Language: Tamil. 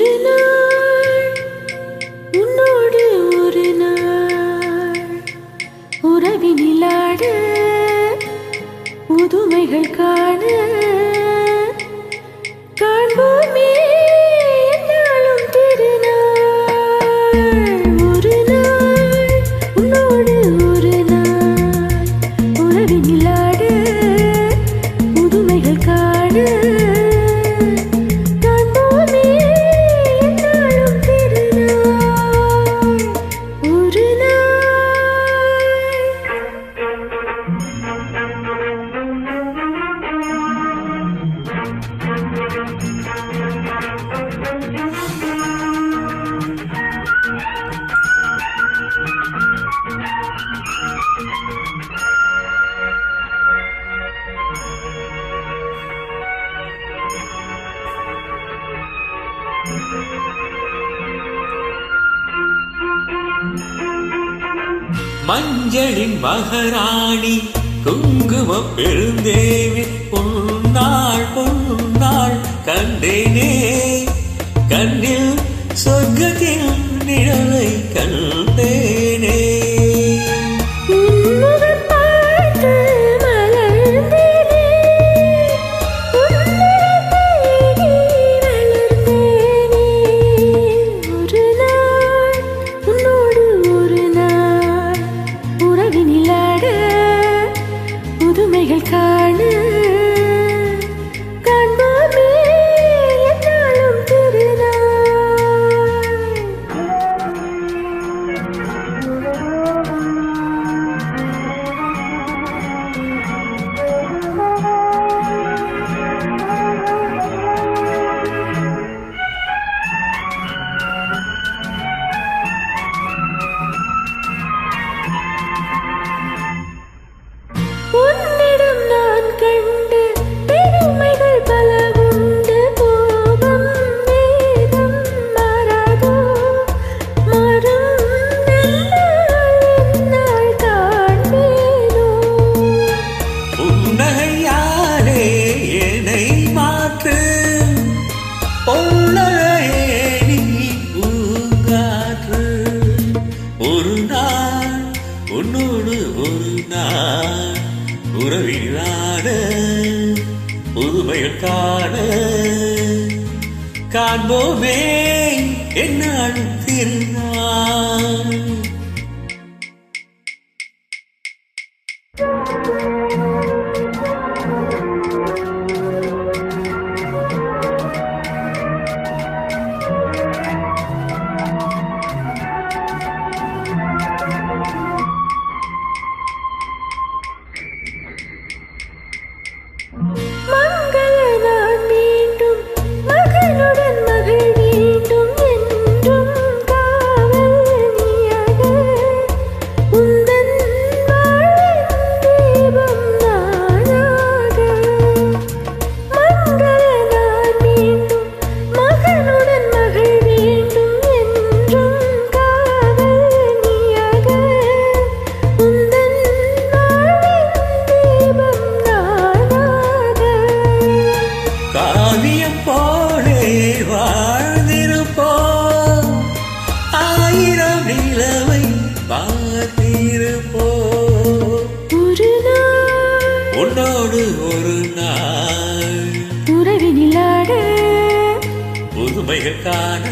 ஒரு நாள் உன்னோடு ஒரு நாள் உறவினிலாட புதுமைகள் காண காண்போமே என்னாலும் திருநாள். ஒரு நாள் உன்னோடு ஒரு நாள் உறவினிலாட புதுமைகள் காண மஞ்சளின் மகாராணி குங்குமம் பெருந்தேவி பொன்னாள் பொன்னாள் கண்டேனே கண்ணில் சொர்க்கத்தின் நிழலை கண்டேனே. புதுமைகள் காண காண்போமே என்னாலும் உன்னிடம் நான் கண்டு பெருமைகள் பல உண்டு. கோபம் வேகம் மாறாதோ மரம் என்னால் காண்பேனோ. புன்னகையாலே என்னை மாற்று பொன்னகையே நீ பூங்காற்று. ஒரு நாள் உன்னோடு ஒரு நாள் உறவிலான புதுமைகள் காண காண்போமே என்னாலும் திருநாள். மங்கள நான் மீண்டும் மகனுடன் மகள் வேண்டும் என்றும் காவல் நீயாக உந்தன் வாழ்வின் தீபம் நானாக. மங்கள நான் மீண்டும் மகனுடன் மகள் வேண்டும் என்றும் காவல் நீயாக உந்தன் வாழ்வின் தீபம் காவியம் போலே வாழ்ந்திருப்போம், ஆயிரம் நிலவை பார்த்திருப்போம். ஒரு நாள் உன்னோடு ஒரு நாள் உறவினிலாட புதுமைகள் காண